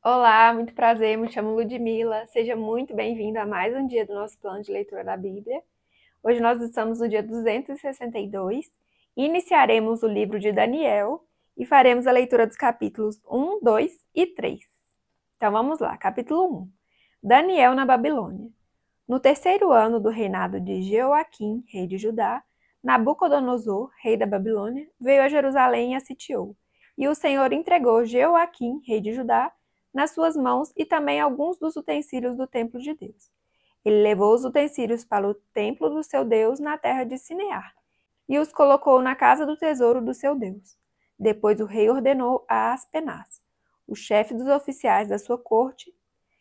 Olá, muito prazer, me chamo Ludmila. Seja muito bem-vindo a mais um dia do nosso plano de leitura da Bíblia. Hoje nós estamos no dia 262 e iniciaremos o livro de Daniel e faremos a leitura dos capítulos 1, 2 e 3. Então vamos lá, capítulo 1. Daniel na Babilônia. No terceiro ano do reinado de Jeoaquim, rei de Judá, Nabucodonosor, rei da Babilônia, veio a Jerusalém e a sitiou. E o Senhor entregou Jeoaquim, rei de Judá, nas suas mãos e também alguns dos utensílios do templo de Deus. Ele levou os utensílios para o templo do seu Deus na terra de Sinear e os colocou na casa do tesouro do seu Deus. Depois o rei ordenou a Aspenaz, o chefe dos oficiais da sua corte,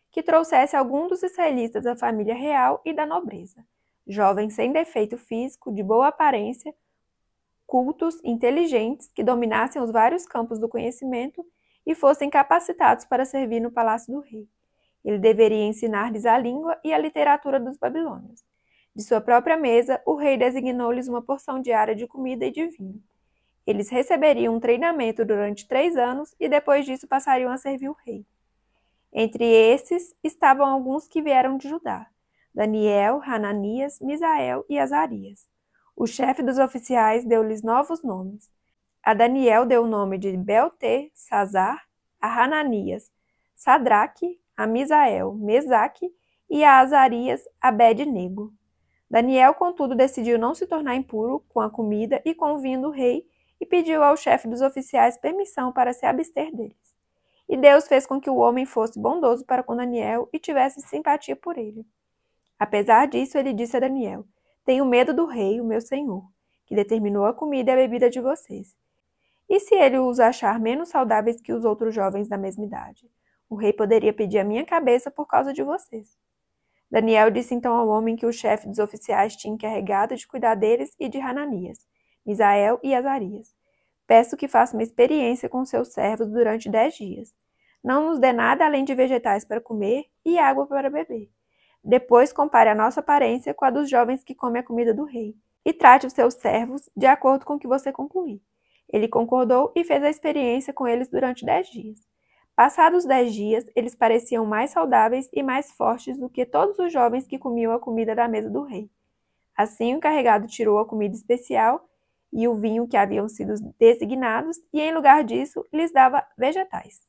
que trouxesse algum dos israelitas da família real e da nobreza, jovens sem defeito físico, de boa aparência, cultos, inteligentes, que dominassem os vários campos do conhecimento e fossem capacitados para servir no palácio do rei. Ele deveria ensinar-lhes a língua e a literatura dos babilônios. De sua própria mesa, o rei designou-lhes uma porção diária de comida e de vinho. Eles receberiam um treinamento durante 3 anos e depois disso passariam a servir o rei. Entre esses estavam alguns que vieram de Judá: Daniel, Hananias, Misael e Azarias. O chefe dos oficiais deu-lhes novos nomes. A Daniel deu o nome de Beltesazar, a Hananias, Sadraque, a Misael, Mesaque e a Azarias, Abed-nego. Daniel, contudo, decidiu não se tornar impuro com a comida e com o vinho do rei e pediu ao chefe dos oficiais permissão para se abster deles. E Deus fez com que o homem fosse bondoso para com Daniel e tivesse simpatia por ele. Apesar disso, ele disse a Daniel: Tenho medo do rei, o meu senhor, que determinou a comida e a bebida de vocês. E se ele os achar menos saudáveis que os outros jovens da mesma idade? O rei poderia pedir a minha cabeça por causa de vocês. Daniel disse então ao homem que o chefe dos oficiais tinha encarregado de cuidar deles e de Hananias, Misael e Azarias: Peço que faça uma experiência com seus servos durante 10 dias. Não nos dê nada além de vegetais para comer e água para beber. Depois compare a nossa aparência com a dos jovens que comem a comida do rei, e trate os seus servos de acordo com o que você concluir. Ele concordou e fez a experiência com eles durante 10 dias. Passados 10 dias, eles pareciam mais saudáveis e mais fortes do que todos os jovens que comiam a comida da mesa do rei. Assim, o encarregado tirou a comida especial e o vinho que haviam sido designados, e em lugar disso, lhes dava vegetais.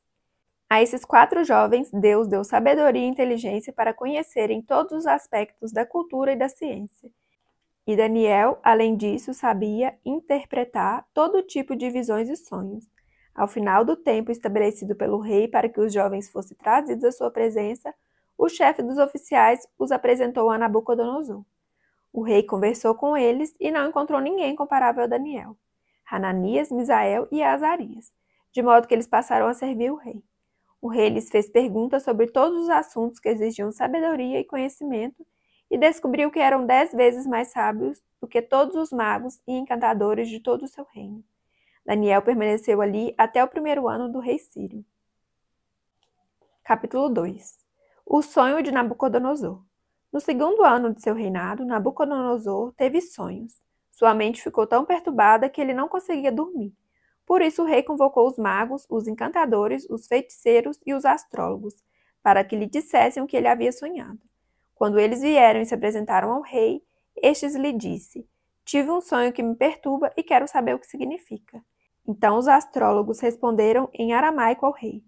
A esses 4 jovens, Deus deu sabedoria e inteligência para conhecerem todos os aspectos da cultura e da ciência. E Daniel, além disso, sabia interpretar todo tipo de visões e sonhos. Ao final do tempo estabelecido pelo rei para que os jovens fossem trazidos à sua presença, o chefe dos oficiais os apresentou a Nabucodonosor. O rei conversou com eles e não encontrou ninguém comparável a Daniel, Hananias, Misael e Azarias, de modo que eles passaram a servir o rei. O rei lhes fez perguntas sobre todos os assuntos que exigiam sabedoria e conhecimento e descobriu que eram 10 vezes mais sábios do que todos os magos e encantadores de todo o seu reino. Daniel permaneceu ali até o 1º ano do rei Sírio. Capítulo 2. O sonho de Nabucodonosor. No 2º ano de seu reinado, Nabucodonosor teve sonhos. Sua mente ficou tão perturbada que ele não conseguia dormir. Por isso o rei convocou os magos, os encantadores, os feiticeiros e os astrólogos, para que lhe dissessem o que ele havia sonhado. Quando eles vieram e se apresentaram ao rei, estes lhe disse: Tive um sonho que me perturba e quero saber o que significa. Então os astrólogos responderam em aramaico ao rei: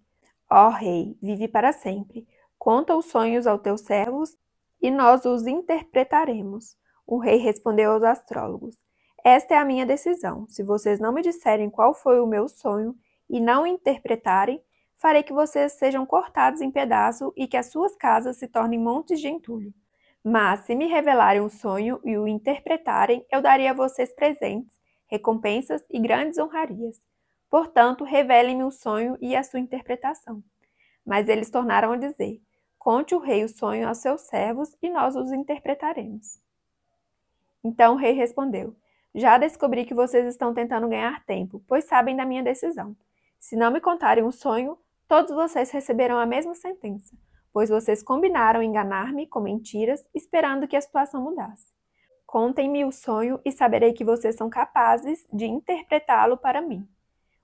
Ó rei, vive para sempre. Conta os sonhos aos teus servos e nós os interpretaremos. O rei respondeu aos astrólogos: Esta é a minha decisão. Se vocês não me disserem qual foi o meu sonho e não o interpretarem, farei que vocês sejam cortados em pedaços e que as suas casas se tornem montes de entulho. Mas, se me revelarem o sonho e o interpretarem, eu darei a vocês presentes, recompensas e grandes honrarias. Portanto, revelem-me o sonho e a sua interpretação. Mas eles tornaram a dizer: Conte o rei o sonho aos seus servos e nós os interpretaremos. Então o rei respondeu: Já descobri que vocês estão tentando ganhar tempo, pois sabem da minha decisão. Se não me contarem o sonho, todos vocês receberão a mesma sentença, pois vocês combinaram enganar-me com mentiras, esperando que a situação mudasse. Contem-me o sonho e saberei que vocês são capazes de interpretá-lo para mim.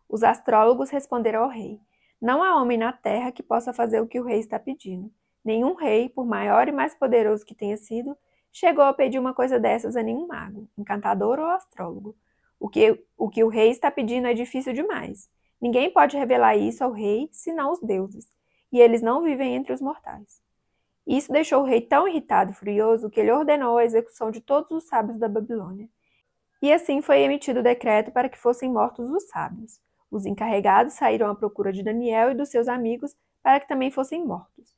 Os astrólogos responderam ao rei: Não há homem na terra que possa fazer o que o rei está pedindo. Nenhum rei, por maior e mais poderoso que tenha sido, chegou a pedir uma coisa dessas a nenhum mago, encantador ou astrólogo. O que o rei está pedindo é difícil demais. Ninguém pode revelar isso ao rei, senão os deuses, e eles não vivem entre os mortais. Isso deixou o rei tão irritado e furioso que ele ordenou a execução de todos os sábios da Babilônia. E assim foi emitido o decreto para que fossem mortos os sábios. Os encarregados saíram à procura de Daniel e dos seus amigos para que também fossem mortos.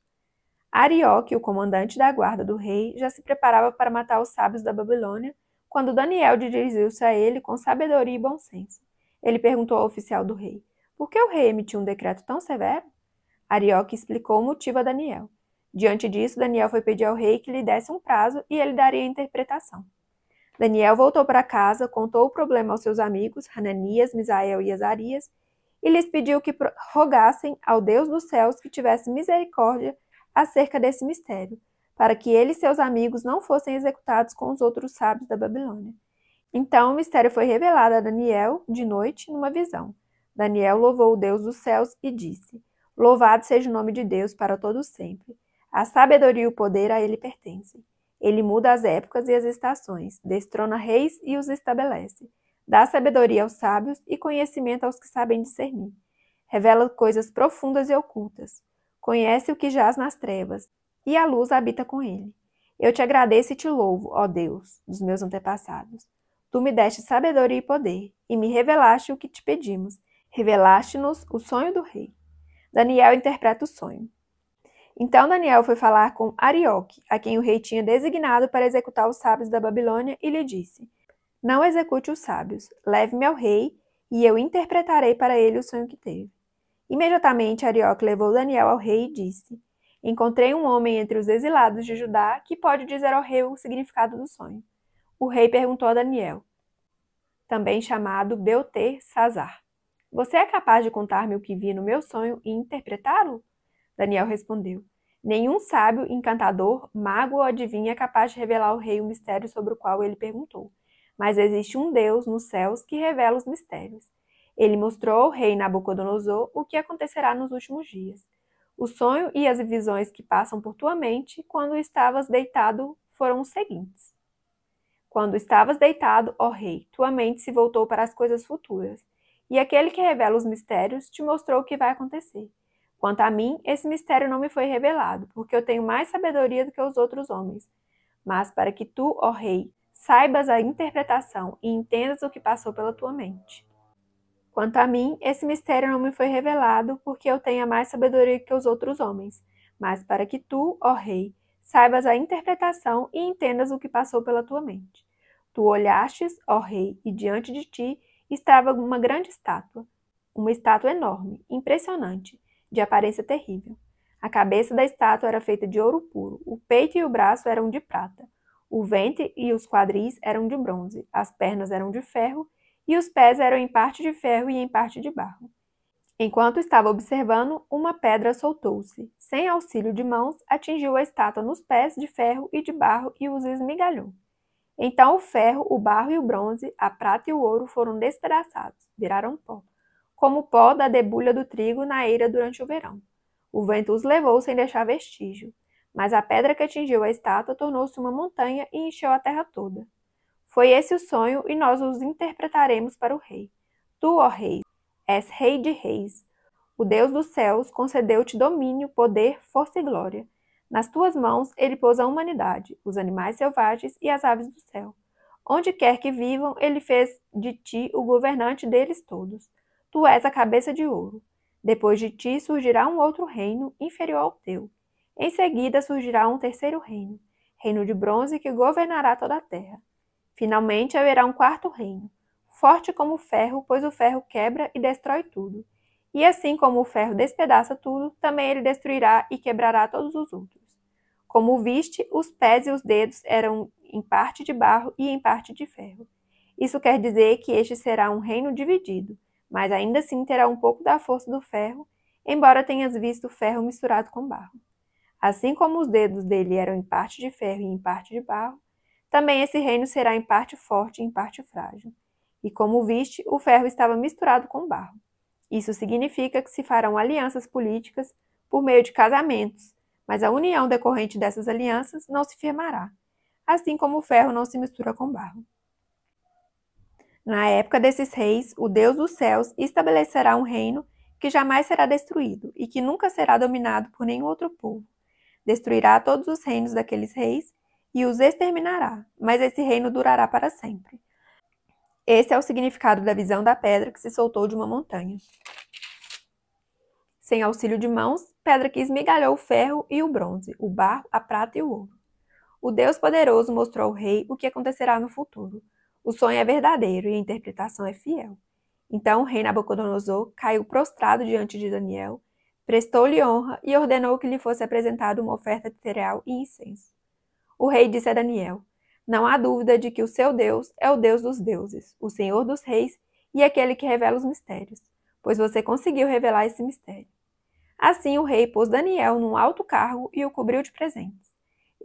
Arioque, o comandante da guarda do rei, já se preparava para matar os sábios da Babilônia, quando Daniel dirigiu-se a ele com sabedoria e bom senso. Ele perguntou ao oficial do rei: por que o rei emitiu um decreto tão severo? Arioque explicou o motivo a Daniel. Diante disso, Daniel foi pedir ao rei que lhe desse um prazo e ele daria a interpretação. Daniel voltou para casa, contou o problema aos seus amigos, Hananias, Misael e Azarias, e lhes pediu que rogassem ao Deus dos céus que tivesse misericórdia acerca desse mistério, para que ele e seus amigos não fossem executados com os outros sábios da Babilônia. Então o mistério foi revelado a Daniel de noite numa visão. Daniel louvou o Deus dos céus e disse: louvado seja o nome de Deus para todo sempre. A sabedoria e o poder a ele pertencem. Ele muda as épocas e as estações, destrona reis e os estabelece. Dá sabedoria aos sábios e conhecimento aos que sabem discernir. Revela coisas profundas e ocultas. Conhece o que jaz nas trevas, e a luz habita com ele. Eu te agradeço e te louvo, ó Deus, dos meus antepassados. Tu me deste sabedoria e poder, e me revelaste o que te pedimos. Revelaste-nos o sonho do rei. Daniel interpreta o sonho. Então Daniel foi falar com Arioque, a quem o rei tinha designado para executar os sábios da Babilônia, e lhe disse: não execute os sábios, leve-me ao rei, e eu interpretarei para ele o sonho que teve. Imediatamente Arioque levou Daniel ao rei e disse: encontrei um homem entre os exilados de Judá que pode dizer ao rei o significado do sonho. O rei perguntou a Daniel, também chamado Beltesazar: você é capaz de contar-me o que vi no meu sonho e interpretá-lo? Daniel respondeu: nenhum sábio, encantador, mago ou adivinho é capaz de revelar ao rei o mistério sobre o qual ele perguntou. Mas existe um Deus nos céus que revela os mistérios. Ele mostrou ao rei Nabucodonosor o que acontecerá nos últimos dias. O sonho e as visões que passam por tua mente quando estavas deitado foram os seguintes. Quando estavas deitado, ó rei, tua mente se voltou para as coisas futuras, e aquele que revela os mistérios te mostrou o que vai acontecer. Quanto a mim, esse mistério não me foi revelado, porque eu tenho mais sabedoria do que os outros homens. Mas para que tu, ó rei, saibas a interpretação e entendas o que passou pela tua mente. Quanto a mim, esse mistério não me foi revelado, porque eu tenho mais sabedoria que os outros homens. Mas para que tu, ó rei, saibas a interpretação e entendas o que passou pela tua mente. Tu olhastes, ó rei, e diante de ti estava uma grande estátua. Uma estátua enorme, impressionante, de aparência terrível. A cabeça da estátua era feita de ouro puro, o peito e o braço eram de prata, o ventre e os quadris eram de bronze, as pernas eram de ferro e os pés eram em parte de ferro e em parte de barro. Enquanto estava observando, uma pedra soltou-se. Sem auxílio de mãos, atingiu a estátua nos pés de ferro e de barro e os esmigalhou. Então o ferro, o barro e o bronze, a prata e o ouro foram despedaçados, viraram pó, como o pó da debulha do trigo na eira durante o verão. O vento os levou sem deixar vestígio, mas a pedra que atingiu a estátua tornou-se uma montanha e encheu a terra toda. Foi esse o sonho e nós os interpretaremos para o rei. Tu, ó rei, és rei de reis. O Deus dos céus concedeu-te domínio, poder, força e glória. Nas tuas mãos ele pôs a humanidade, os animais selvagens e as aves do céu. Onde quer que vivam, ele fez de ti o governante deles todos. Tu és a cabeça de ouro. Depois de ti surgirá um outro reino, inferior ao teu. Em seguida surgirá um terceiro reino, reino de bronze que governará toda a terra. Finalmente haverá um quarto reino, forte como o ferro, pois o ferro quebra e destrói tudo. E assim como o ferro despedaça tudo, também ele destruirá e quebrará todos os outros. Como viste, os pés e os dedos eram em parte de barro e em parte de ferro. Isso quer dizer que este será um reino dividido, mas ainda assim terá um pouco da força do ferro, embora tenhas visto o ferro misturado com barro. Assim como os dedos dele eram em parte de ferro e em parte de barro, também esse reino será em parte forte e em parte frágil. E como viste, o ferro estava misturado com barro. Isso significa que se farão alianças políticas por meio de casamentos, mas a união decorrente dessas alianças não se firmará, assim como o ferro não se mistura com barro. Na época desses reis, o Deus dos céus estabelecerá um reino que jamais será destruído e que nunca será dominado por nenhum outro povo. Destruirá todos os reinos daqueles reis e os exterminará, mas esse reino durará para sempre. Esse é o significado da visão da pedra que se soltou de uma montanha. Sem auxílio de mãos, pedra que esmigalhou o ferro e o bronze, o barro, a prata e o ouro. O Deus poderoso mostrou ao rei o que acontecerá no futuro. O sonho é verdadeiro e a interpretação é fiel. Então o rei Nabucodonosor caiu prostrado diante de Daniel, prestou-lhe honra e ordenou que lhe fosse apresentada uma oferta de cereal e incenso. O rei disse a Daniel: não há dúvida de que o seu Deus é o Deus dos deuses, o Senhor dos reis e aquele que revela os mistérios, pois você conseguiu revelar esse mistério. Assim o rei pôs Daniel num alto cargo e o cobriu de presentes.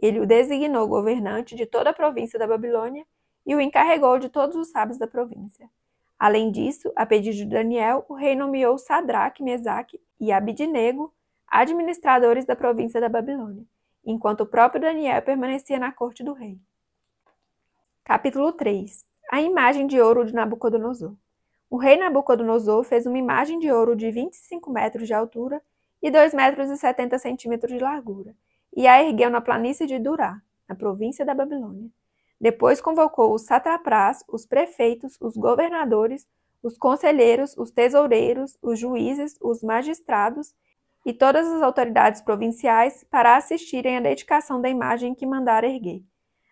Ele o designou governante de toda a província da Babilônia e o encarregou de todos os sábios da província. Além disso, a pedido de Daniel, o rei nomeou Sadraque, Mesaque e Abidnego administradores da província da Babilônia, enquanto o próprio Daniel permanecia na corte do rei. Capítulo 3. A imagem de ouro de Nabucodonosor. O rei Nabucodonosor fez uma imagem de ouro de 25 metros de altura e 2,70 metros de largura, e a ergueu na planície de Durá, na província da Babilônia. Depois convocou os satrapas, os prefeitos, os governadores, os conselheiros, os tesoureiros, os juízes, os magistrados e todas as autoridades provinciais para assistirem à dedicação da imagem que mandara erguer.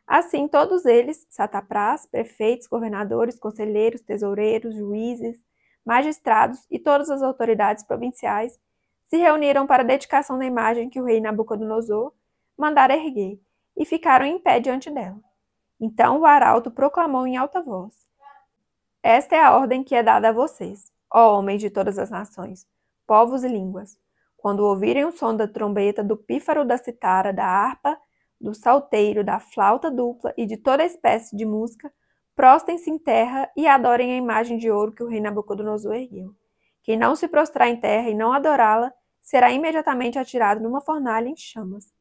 Assim, todos eles, satrapas, prefeitos, governadores, conselheiros, tesoureiros, juízes, magistrados e todas as autoridades provinciais, se reuniram para a dedicação da imagem que o rei Nabucodonosor mandara erguer e ficaram em pé diante dela. Então o arauto proclamou em alta voz: esta é a ordem que é dada a vocês, ó homens de todas as nações, povos e línguas. Quando ouvirem o som da trombeta, do pífaro, da citara, da harpa, do salteiro, da flauta dupla e de toda espécie de música, prostem-se em terra e adorem a imagem de ouro que o rei Nabucodonosor ergueu. Quem não se prostrar em terra e não adorá-la, será imediatamente atirado numa fornalha em chamas.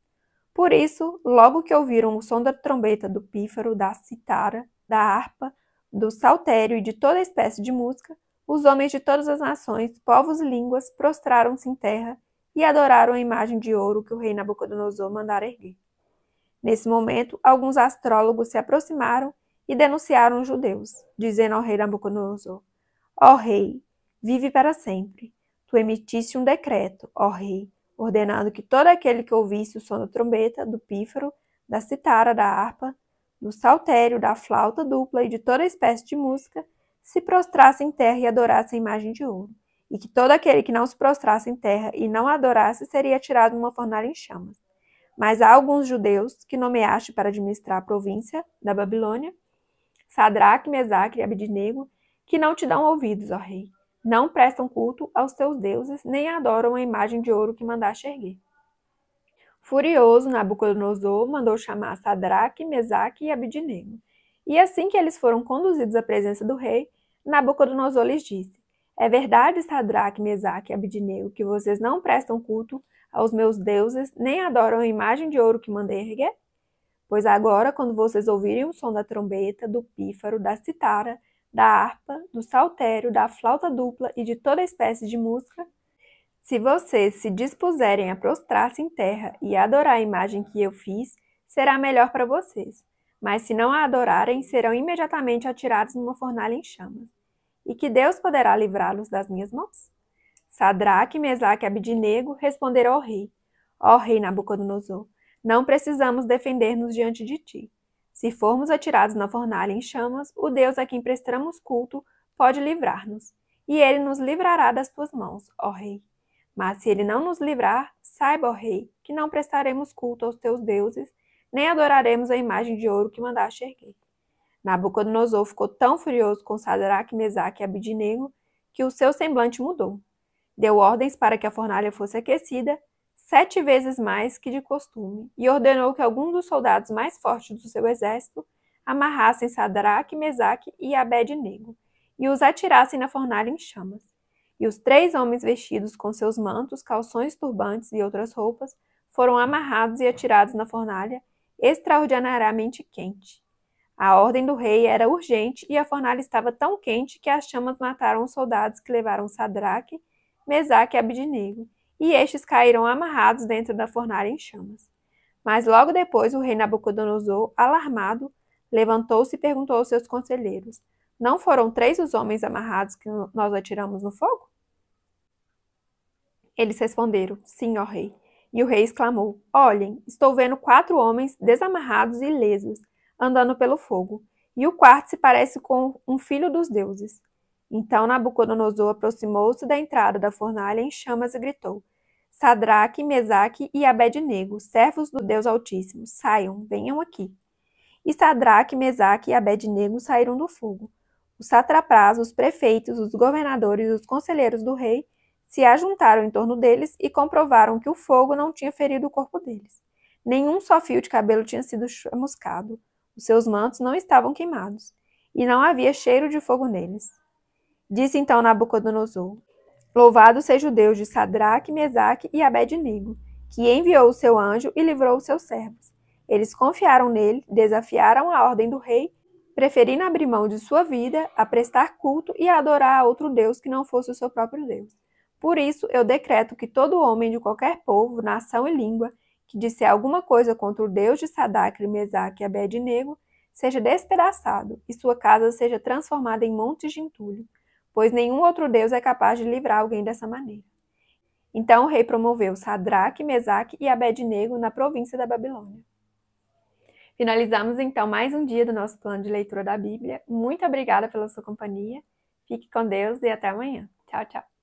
Por isso, logo que ouviram o som da trombeta, do pífaro, da citara, da harpa, do saltério e de toda espécie de música, os homens de todas as nações, povos e línguas prostraram-se em terra e adoraram a imagem de ouro que o rei Nabucodonosor mandara erguer. Nesse momento, alguns astrólogos se aproximaram e denunciaram os judeus, dizendo ao rei Nabucodonosor: ó rei, vive para sempre. Tu emitiste um decreto, ó rei, ordenando que todo aquele que ouvisse o som da trombeta, do pífaro, da citara, da harpa, do saltério, da flauta dupla e de toda espécie de música, se prostrasse em terra e adorasse a imagem de ouro, e que todo aquele que não se prostrasse em terra e não a adorasse seria tirado numa fornalha em chamas. Mas há alguns judeus que nomeaste para administrar a província da Babilônia, Sadraque, Mesaque e Abidnego, que não te dão ouvidos, ó rei. Não prestam culto aos teus deuses, nem adoram a imagem de ouro que mandaste erguer. Furioso, Nabucodonosor mandou chamar Sadraque, Mesaque e Abidnego. E assim que eles foram conduzidos à presença do rei, Nabucodonosor lhes disse: é verdade, Sadraque, Mesaque e Abidnego, que vocês não prestam culto aos meus deuses, nem adoram a imagem de ouro que mandei erguer? Pois agora, quando vocês ouvirem o som da trombeta, do pífaro, da citara, da harpa, do saltério, da flauta dupla e de toda espécie de música, se vocês se dispuserem a prostrar-se em terra e adorar a imagem que eu fiz, será melhor para vocês. Mas se não a adorarem, serão imediatamente atirados numa fornalha em chamas. E que Deus poderá livrá-los das minhas mãos? Sadraque, Mesaque e Abidnego responderam ao rei: ó rei Nabucodonosor, não precisamos defender-nos diante de ti. Se formos atirados na fornalha em chamas, o Deus a quem prestamos culto pode livrar-nos, e ele nos livrará das tuas mãos, ó rei. Mas se ele não nos livrar, saiba, ó rei, que não prestaremos culto aos teus deuses, nem adoraremos a imagem de ouro que mandaste erguer. Nabucodonosor ficou tão furioso com Sadraque, Mesaque e Abidnego que o seu semblante mudou. Deu ordens para que a fornalha fosse aquecida 7 vezes mais que de costume, e ordenou que alguns dos soldados mais fortes do seu exército amarrassem Sadraque, Mesaque e Abednego, e os atirassem na fornalha em chamas. E os 3 homens vestidos com seus mantos, calções, turbantes e outras roupas foram amarrados e atirados na fornalha, extraordinariamente quente. A ordem do rei era urgente e a fornalha estava tão quente que as chamas mataram os soldados que levaram Sadraque, Mesaque e Abednego, e estes caíram amarrados dentro da fornalha em chamas. Mas logo depois o rei Nabucodonosor, alarmado, levantou-se e perguntou aos seus conselheiros: Não foram 3 os homens amarrados que nós atiramos no fogo? Eles responderam: Sim, ó rei. E o rei exclamou: Olhem, estou vendo 4 homens desamarrados e ilesos, andando pelo fogo, e o quarto se parece com um filho dos deuses. Então Nabucodonosor aproximou-se da entrada da fornalha em chamas e gritou: Sadraque, Mesaque e Abednego, servos do Deus Altíssimo, saiam, venham aqui. E Sadraque, Mesaque e Abednego saíram do fogo. Os satrapas, os prefeitos, os governadores e os conselheiros do rei se ajuntaram em torno deles e comprovaram que o fogo não tinha ferido o corpo deles. Nenhum só fio de cabelo tinha sido chamuscado. Os seus mantos não estavam queimados, e não havia cheiro de fogo neles. Disse então Nabucodonosor: Louvado seja o Deus de Sadraque, Mesaque e Abednego, que enviou o seu anjo e livrou os seus servos. Eles confiaram nele, desafiaram a ordem do rei, preferindo abrir mão de sua vida a prestar culto e a adorar a outro Deus que não fosse o seu próprio Deus. Por isso, eu decreto que todo homem de qualquer povo, nação e língua que disser alguma coisa contra o Deus de Sadraque, Mesaque e Abednego seja despedaçado e sua casa seja transformada em montes de entulho, pois nenhum outro Deus é capaz de livrar alguém dessa maneira. Então o rei promoveu Sadraque, Mesaque e Abednego na província da Babilônia. Finalizamos então mais um dia do nosso plano de leitura da Bíblia. Muito obrigada pela sua companhia. Fique com Deus e até amanhã. Tchau, tchau.